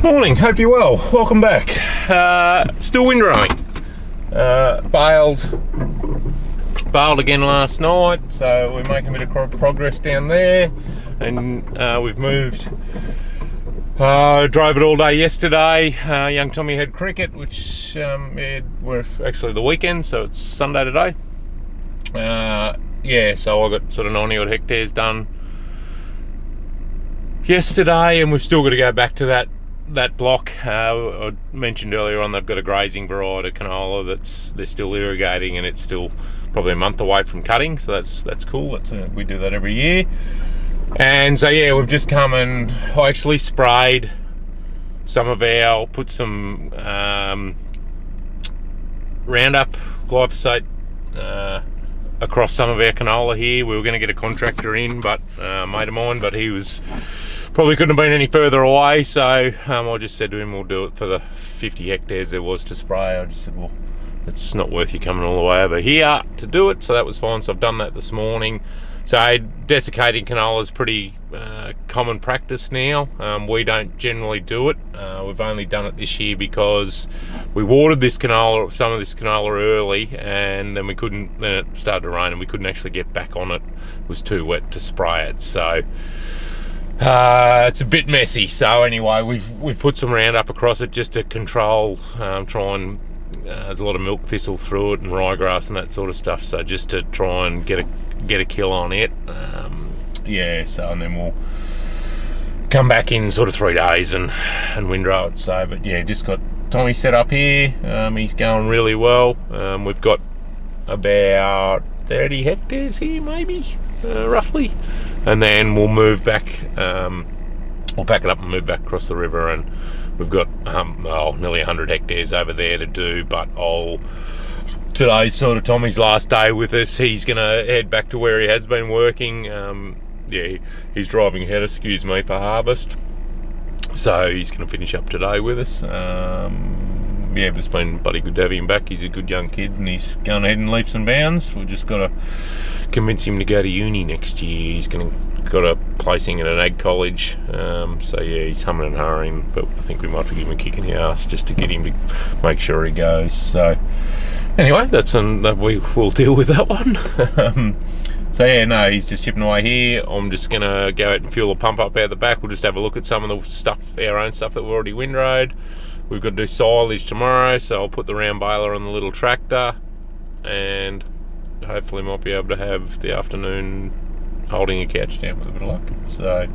Morning, hope you're well. Welcome back. Still windrowing. Bailed again last night, so we're making a bit of progress down there, and we've moved. Drove it all day yesterday. Young Tommy had cricket, which we're actually the weekend, so it's Sunday today. So I got sort of 90 odd hectares done yesterday, and we've still got to go back to that block. I mentioned earlier on they've got a grazing variety of canola they're still irrigating, and it's still probably a month away from cutting, so that's cool. We do that every year. And so we've just come and I actually sprayed put some Roundup glyphosate across some of our canola here. We were going to get a contractor in, but mate of mine, but he was probably couldn't have been any further away, so I just said to him, we'll do it for the 50 hectares there was to spray. I just said, well, it's not worth you coming all the way over here to do it, so that was fine. So I've done that this morning. So desiccating canola is pretty common practice now. We don't generally do it. We've only done it this year because we watered some of this canola early, and then it started to rain and we couldn't actually get back on it. It was too wet to spray it. So it's a bit messy. So anyway, we've put some Roundup across it just to control, there's a lot of milk thistle through it and ryegrass and that sort of stuff. So just to try and get a kill on it. And then we'll come back in sort of 3 days and windrow it. So, but just got Tommy set up here. He's going really well. We've got about 30 hectares here, maybe, roughly. And then we'll move back. We'll pack it up and move back across the river, and we've got nearly 100 hectares over there to do. But today's sort of Tommy's last day with us. He's going to head back to where he has been working. He's driving ahead, for harvest. So he's going to finish up today with us. It's been bloody good to have him back. He's a good young kid, and he's going ahead in leaps and bounds. We've just got to convince him to go to uni next year. He's got a placing at an ag college. He's humming and hurrying, but I think we might have to give him a kick in the arse just to get him to make sure he goes. So anyway, we'll deal with that one. He's just chipping away here. I'm just going to go out and fuel a pump up out the back. We'll just have a look at some of the stuff, our own stuff that we've already windrowed. We've got to do silage tomorrow, so I'll put the round baler on the little tractor, and hopefully might be able to have the afternoon holding a couch down with a bit of luck. So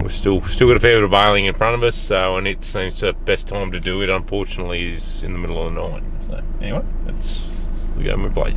we've still got a fair bit of baling in front of us, and it seems the best time to do it, unfortunately, is in the middle of the night. So anyway, let's go and play.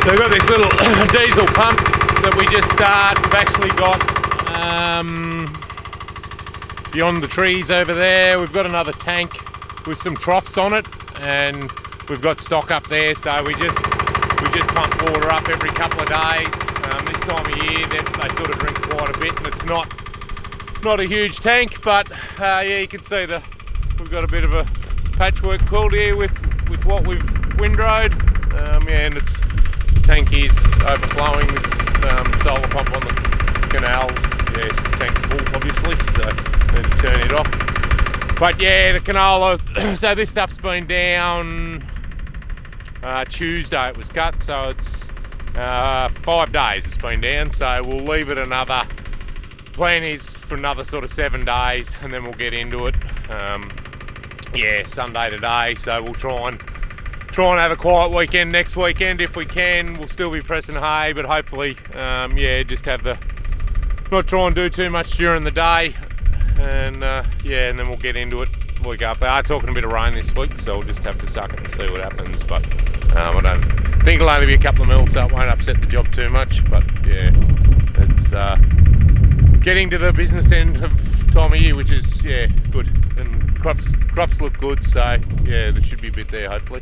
So we've got this little diesel pump that we just started. We've actually got beyond the trees over there, we've got another tank with some troughs on it, and we've got stock up there. So we just pump water up every couple of days. This time of year, they sort of drink quite a bit, and it's not a huge tank, but you can see we've got a bit of a patchwork quilt here with what we've windrowed, and the tank is overflowing. This solar pump on the canals, the tank's full obviously, so I need to turn it off. But yeah, the canola, so this stuff's been down Tuesday it was cut, so it's 5 days it's been down, so we'll leave it another, plan is for another sort of 7 days and then we'll get into it. Yeah, Sunday today, so we'll try and have a quiet weekend next weekend if we can. We'll still be pressing hay, but hopefully, yeah, just have not try and do too much during the day, and yeah, and then we'll get into it week up. They are talking a bit of rain this week, so we'll just have to suck it and see what happens, but I don't think it'll only be a couple of mils, so it won't upset the job too much. But yeah, it's getting to the business end of time of year, which is, yeah, good, and crops look good, so yeah, there should be a bit there hopefully.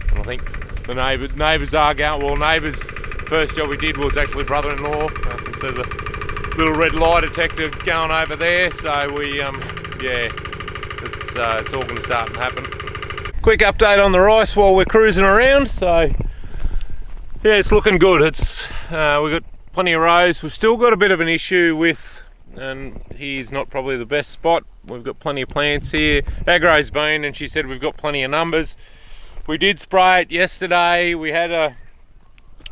And I think the neighbours are going, well, neighbours' first job we did was actually brother-in-law. I can see the little red lie detector going over there, so we yeah, it's all going to start and happen. Quick update on the rice while we're cruising around. So yeah, it's looking good. It's we've got plenty of rows. We've still got a bit of an issue with, and here's not probably the best spot. We've got plenty of plants here. Agro's been, and she said we've got plenty of numbers. We did spray it yesterday. We had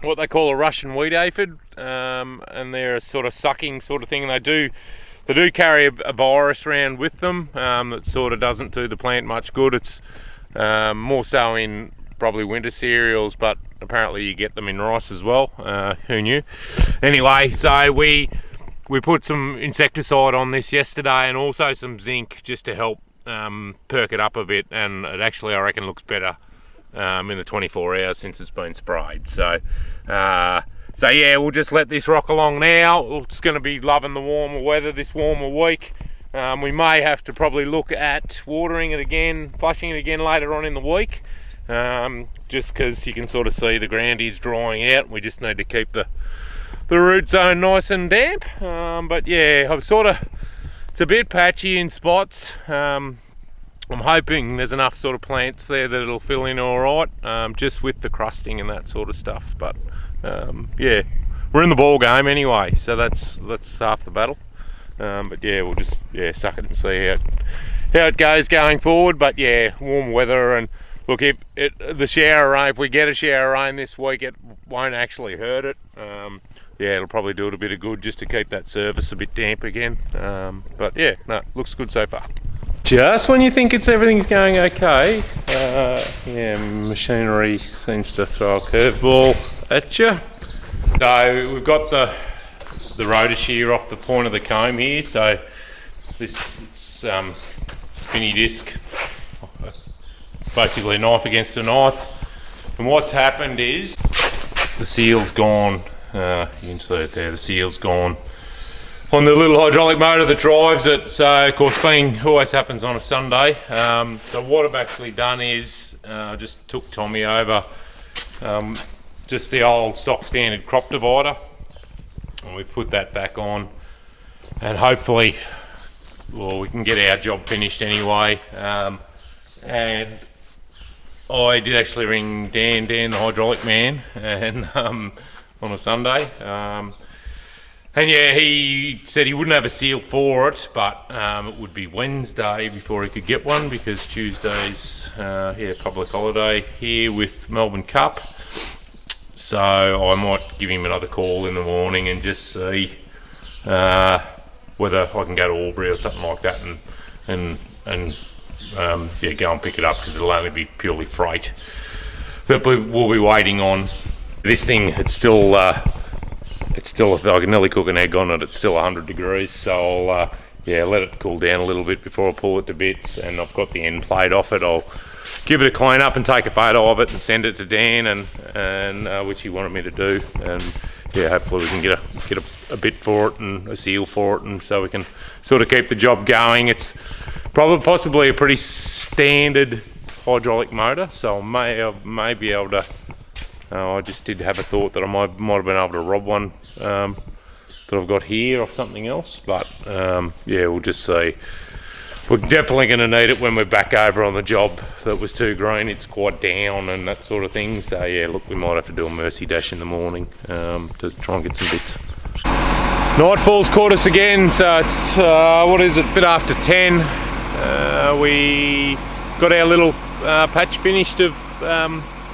what they call a Russian wheat aphid, and they're a sort of sucking sort of thing. And they do carry a virus around with them that sort of doesn't do the plant much good. It's more so in probably winter cereals, but apparently you get them in rice as well. Who knew? Anyway, so we put some insecticide on this yesterday, and also some zinc just to help perk it up a bit, and it actually, I reckon, looks better in the 24 hours since it's been sprayed. So yeah, we'll just let this rock along now. It's going to be loving the warmer weather this warmer week. We may have to probably look at watering it again, flushing it again later on in the week, just because you can sort of see the ground is drying out. We just need to keep the root zone nice and damp. But yeah, it's a bit patchy in spots. I'm hoping there's enough sort of plants there that it'll fill in all right, just with the crusting and that sort of stuff. But yeah, we're in the ball game anyway, so that's half the battle. But yeah, we'll just suck it and see how it goes going forward. But yeah, warm weather, and look, if the shower rain, if we get a shower rain this week, it won't actually hurt it. Yeah, it'll probably do it a bit of good just to keep that surface a bit damp again. But yeah, no, looks good so far. Just when you think everything's going okay, yeah, machinery seems to throw a curveball at you. So we've got the rotor shear off the point of the comb here. So this spinny disc, basically a knife against a knife. And what's happened is the seal's gone. You can see it there. The seal's gone on the little hydraulic motor that drives it. So of course, being always happens on a Sunday. So what I've actually done is I just took Tommy over just the old stock standard crop divider, and we've put that back on, and hopefully, well, we can get our job finished anyway. And I did actually ring Dan the hydraulic man, and on a Sunday. And yeah, he said he wouldn't have a seal for it, but it would be Wednesday before he could get one, because Tuesday's public holiday here with Melbourne Cup. So I might give him another call in the morning and just see whether I can go to Albury or something like that, and go and pick it up, because it'll only be purely freight that we'll be waiting on. This thing, it's still if I can nearly cook an egg on it, it's still 100 degrees, so I'll let it cool down a little bit before I pull it to bits. And I've got the end plate off it. I'll give it a clean up and take a photo of it and send it to Dan, and which he wanted me to do. And yeah, hopefully we can get a bit for it and a seal for it, and so we can sort of keep the job going. It's possibly a pretty standard hydraulic motor, so I may be able to. I just did have a thought that I might have been able to rob one that I've got here off something else, but yeah, we'll just see. We're definitely going to need it when we're back over on the job that was too green. It's quite down and that sort of thing. So yeah, look, we might have to do a mercy dash in the morning to try and get some bits. Nightfall's caught us again, so it's what is it, a bit after 10. We got our little patch finished of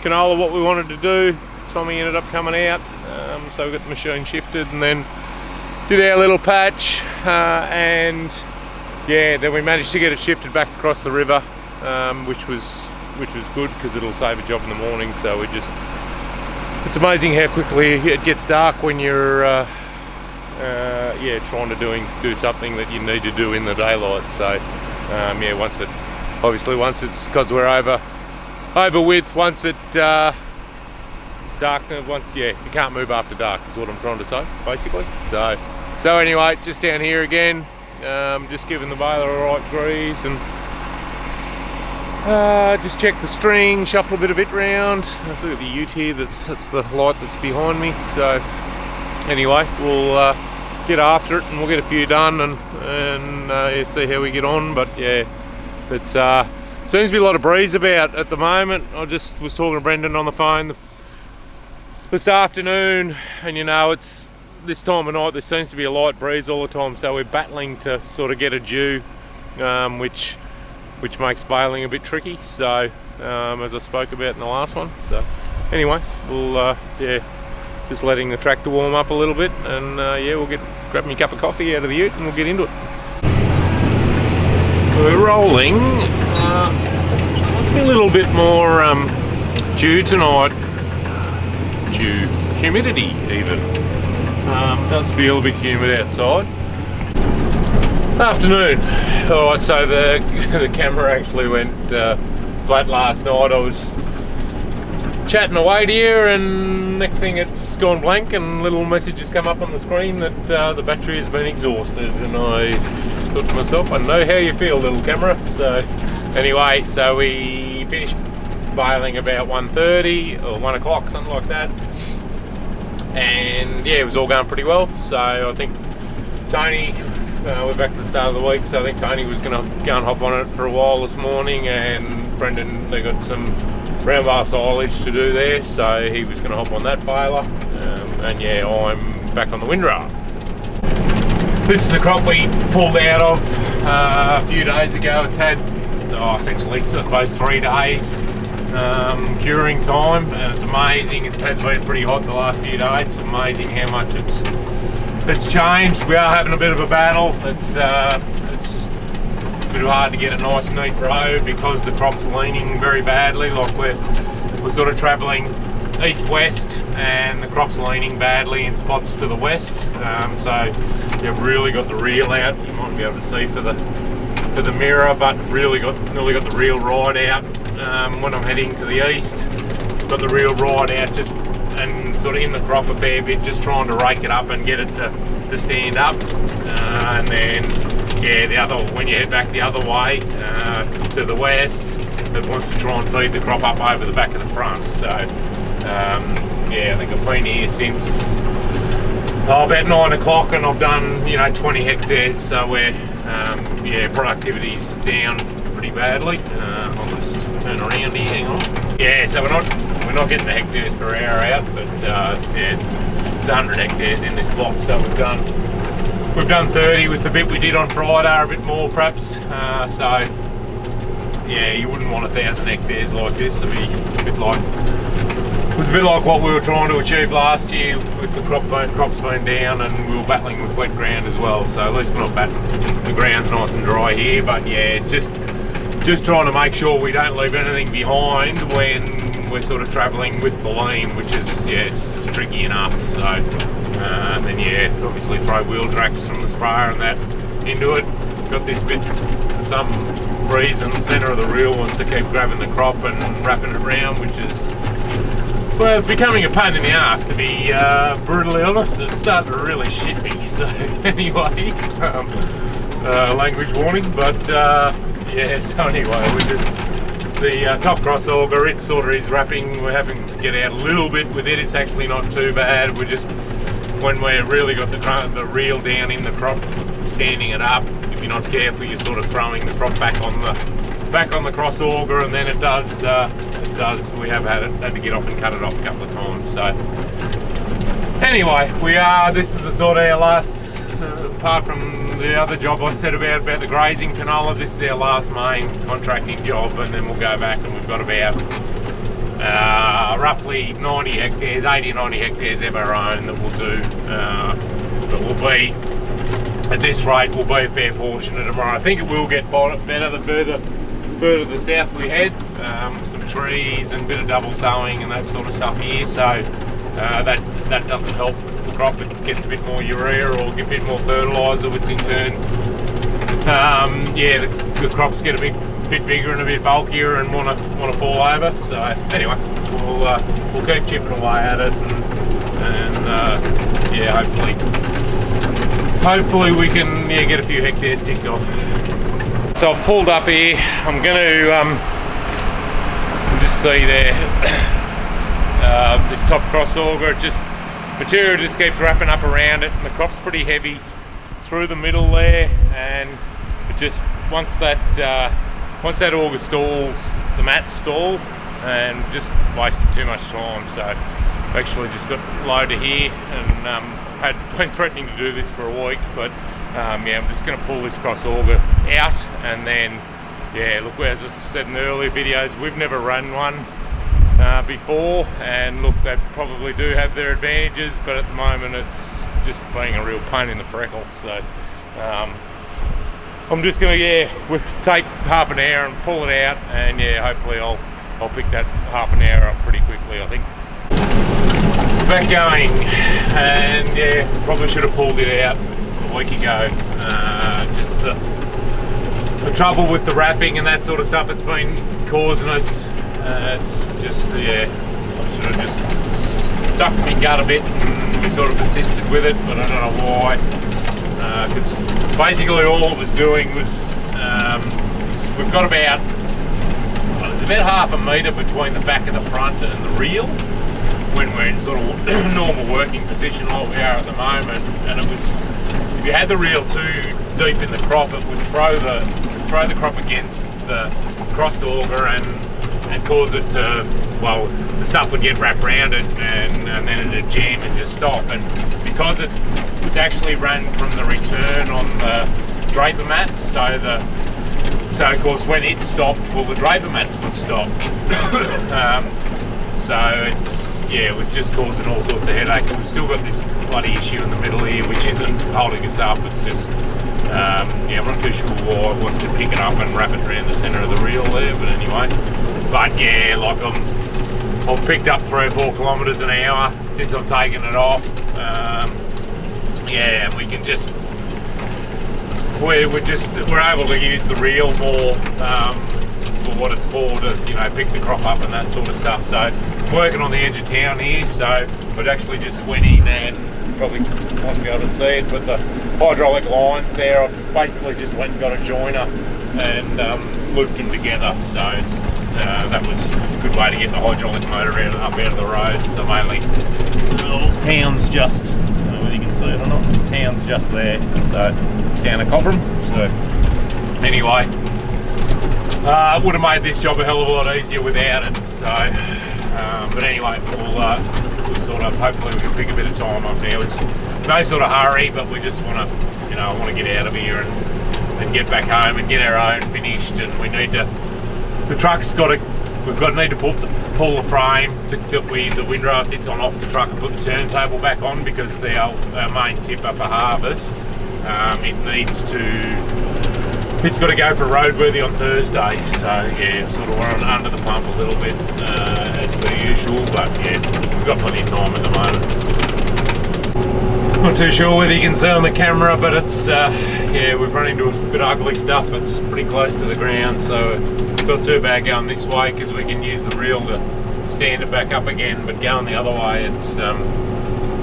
canola, what we wanted to do. Tommy ended up coming out, so we got the machine shifted and then did our little patch, and yeah, then we managed to get it shifted back across the river, which was good because it'll save a job in the morning. So it's amazing how quickly it gets dark when you're trying to do something that you need to do in the daylight. So yeah, once it's, because we're over width, once it darkness, you can't move after dark is what I'm trying to say basically. So anyway, just down here again, just giving the baler a right grease and just check the string, shuffle a bit of it round. Let's look at the ute here, that's the light that's behind me. So anyway, we'll get after it and we'll get a few done and see how we get on. But yeah, it seems to be a lot of breeze about at the moment. I just was talking to Brendan on the phone this afternoon, and you know, it's this time of night there seems to be a light breeze all the time, so we're battling to sort of get a dew, which makes baling a bit tricky. So as I spoke about in the last one. So anyway, we'll just letting the tractor warm up a little bit, and we'll grab me a cup of coffee out of the ute and we'll get into it. We're rolling. Must be a little bit more dew tonight. Dew, humidity even. Does feel a bit humid outside. Afternoon. Alright, so the camera actually went flat last night. I was chatting away to you, and next thing it's gone blank and little messages come up on the screen that the battery has been exhausted, and I thought to myself, I know how you feel, little camera. So anyway, so we finished baling about 1:30 or 1 o'clock, something like that, and yeah, it was all going pretty well. So I think Tony, we're back to the start of the week, so I think Tony was going to go and hop on it for a while this morning, and Brendan, they got some round bar silage to do there, so he was going to hop on that baler, and yeah, I'm back on the windrower. This is the crop we pulled out of a few days ago. It's had essentially, I suppose, 3 days curing time, and it's amazing. It has been pretty hot the last few days. It's amazing how much it's changed. We are having a bit of a battle. It's a bit hard to get a nice neat row because the crop's leaning very badly. Like we're sort of travelling east-west, and the crop's leaning badly in spots to the west. So you've really got the reel out. You might be able to see for the mirror, but nearly got the reel right out. When I'm heading to the east, got the reel right out, just and sort of in the crop a fair bit, just trying to rake it up and get it to stand up. And then yeah, when you head back the other way to the west, it wants to try and feed the crop up over the back of the front. So yeah, I think I've been here since about 9 o'clock, and I've done 20 hectares. So we're productivity's down pretty badly. I'll just turn around here, hang on. Yeah, so we're not getting the hectares per hour out, but it's 100 hectares in this block, so we've done 30 with the bit we did on Friday, or a bit more perhaps. So yeah, you wouldn't want 1,000 hectares like this. It'd be a bit like what we were trying to achieve last year with the crops being down, and we were battling with wet ground as well. So at least we're not battling. The ground's nice and dry here, but yeah, it's just trying to make sure we don't leave anything behind when we're sort of travelling with the lean, which is it's tricky enough. So then yeah, obviously throw wheel tracks from the sprayer and that into it. Got this bit for some reason, the centre of the reel wants to keep grabbing the crop and wrapping it around, which is, well, it's becoming a pain in the ass, to be brutally honest. It's starting to really shit me. So anyway, language warning, but yeah, so anyway, we're just, the top cross auger, it sort of is wrapping. We're having to get out a little bit with it. It's actually not too bad. We're just, when we're really got the reel down in the crop, standing it up, if you're not careful, you're sort of throwing the crop back on the cross auger, and then it does, we have had to get off and cut it off a couple of times. So anyway, this is the sort of our last apart from the other job I said about the grazing canola, this is our last main contracting job, and then we'll go back and we've got about roughly 90 hectares, 80, 90 hectares of our own that we'll do. But we'll be, at this rate, will be a fair portion of tomorrow. I think it will get better the further to the south we head. Some trees and a bit of double sowing and that sort of stuff here, so that doesn't help the crop. It gets a bit more urea or get a bit more fertiliser, which in turn, yeah, the crops get a bit bigger and a bit bulkier and want to fall over. So anyway, we'll keep chipping away at it, and yeah, hopefully we can get a few hectares ticked off. So I've pulled up here. I'm going to just see there this top cross auger. Material just keeps wrapping up around it, and the crop's pretty heavy through the middle there, and it just once that auger stalls, the mats stall, and just wasted too much time. So I've actually just got loaded here, and had been threatening to do this for a week, but yeah, I'm just going to pull this cross auger out, and then yeah, look, as I said in the earlier videos, we've never run one before, and look, they probably do have their advantages, but at the moment it's just being a real pain in the freckles. So I'm just going to take half an hour and pull it out, and yeah, hopefully I'll pick that half an hour up pretty quickly, I think. Back going, and yeah, probably should have pulled it out a week ago. Just the trouble with the wrapping and that sort of stuff, it's been causing us. It's just, yeah, I should have just stuck my gut a bit, and we sort of persisted with it, but I don't know why. Because basically all it was doing was, we've got about, there's about half a metre between the back of the front and the reel when we're in sort of normal working position like we are at the moment, and it was, if you had the reel too deep in the crop, it would throw the crop against the cross auger and cause it to, well, the stuff would get wrapped around it, and then it'd jam and just stop. And because it was actually run from the return on the draper mats, so of course when it stopped, well, the draper mats would stop. So it was just causing all sorts of headache. We've still got this bloody issue in the middle here, which isn't holding us up. It's just, I'm not too sure why it wants to pick it up and wrap it around the centre of the reel there, but anyway. But yeah, like I've picked up 3 or 4 kilometres an hour since I've taken it off. Yeah, and we can just, we're able to use the reel more for what it's for, to pick the crop up and that sort of stuff. So I'm working on the edge of town here, so I'd actually just went in and probably won't be able to see it, but the hydraulic lines there, I basically just went and got a joiner and looped them together. So that was a good way to get the hydraulic motor up out of the road. So mainly little town's just, I don't know whether you can see it or not, town's just there, so down at Cobram. So anyway, it would have made this job a hell of a lot easier without it. So but anyway, we'll sort of, hopefully we can pick a bit of time up now. It's no sort of hurry, but we just want to, I want to get out of here and get back home and get our own finished. And we need to, the truck's got to, need to pull the frame to the windrow sits on off the truck and put the turntable back on, because our main tipper for harvest, it's got to go for roadworthy on Thursday. So yeah, sort of we're under the pump a little bit as per usual, but yeah, we've got plenty of time at the moment. Not too sure whether you can see on the camera, but it's yeah, we've run into a bit of ugly stuff. It's pretty close to the ground, so it's not too bad going this way, because we can use the reel to stand it back up again. But going the other way, it's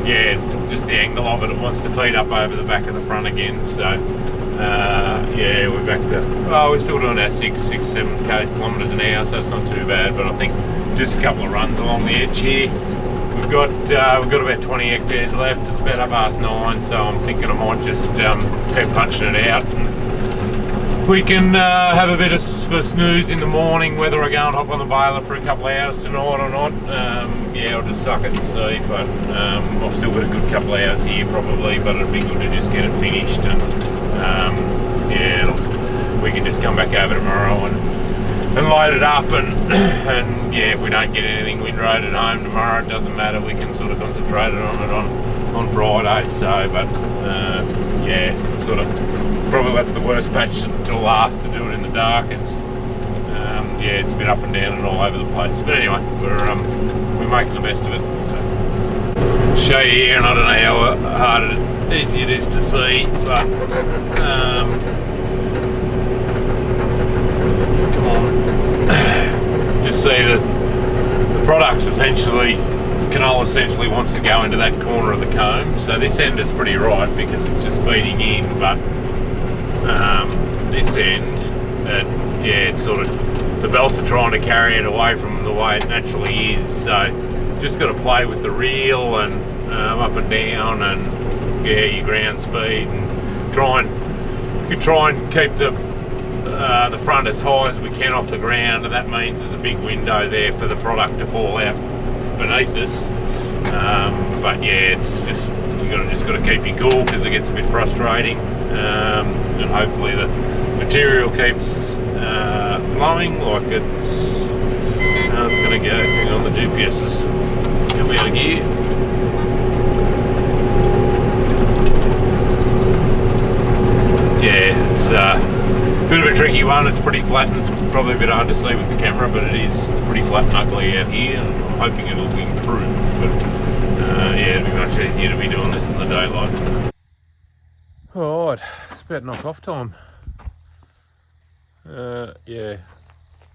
yeah, just the angle of it, it wants to feed up over the back of the front again. So yeah, we're back to, we're still doing our 7 kilometres an hour, so it's not too bad. But I think just a couple of runs along the edge here. We've got about 20 hectares left. It's about 9:30, so I'm thinking I might just keep punching it out and we can have a bit of a snooze in the morning, whether I go and hop on the baler for a couple of hours tonight or not. Yeah, I'll just suck it and see, but I've still got a good couple of hours here probably, but it'd be good to just get it finished, and yeah, we can just come back over tomorrow and load it up, and yeah, if we don't get anything windrowed at home tomorrow, it doesn't matter, we can sort of concentrate on it on Friday. So, but yeah, sort of probably left the worst patch till last to do it in the dark. It's yeah, it's a bit up and down and all over the place, but anyway, we're making the best of it. So, show you here, and I don't know how hard easy it is to see, but come on, just see the product's essentially, canola essentially wants to go into that corner of the comb. So this end is pretty right because it's just feeding in, but this end, yeah, it's sort of, the belts are trying to carry it away from the way it naturally is. So just got to play with the reel and up and down, and yeah, your ground speed, and you can try and keep the front as high as we can off the ground, and that means there's a big window there for the product to fall out beneath us. But yeah, it's just, just got to keep your cool because it gets a bit frustrating, and hopefully the material keeps flowing like it's going to go. Hang on, the GPS is going out of gear. Yeah, it's a bit of a tricky one. It's pretty flat, and it's probably a bit hard to see with the camera, but it's pretty flat and ugly out here, and I'm hoping it'll improve. But yeah, it'll be much easier to be doing this in the daylight. Alright, it's about knock-off time. Yeah,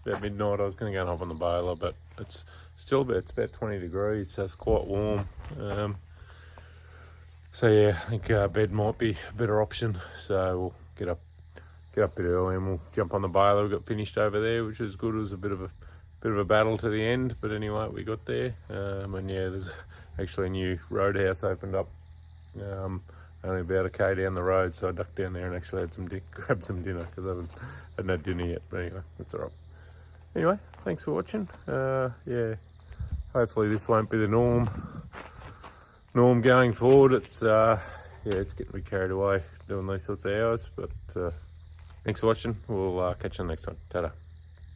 about midnight. I was going to go and hop on the baler, but it's about 20 degrees, so it's quite warm. So yeah, I think bed might be a better option. So we'll get up a bit early and we'll jump on the baler. We got finished over there, which was good. It was a bit of a battle to the end, but anyway, we got there. And yeah, there's actually a new roadhouse opened up only about a K down the road, so I ducked down there and actually had grabbed some dinner because I hadn't had dinner yet. But anyway, that's all right. Anyway, thanks for watching. Yeah, hopefully this won't be the norm going forward. It's yeah, it's getting me carried away doing these sorts of hours, but thanks for watching. We'll catch you next time. Ta-da.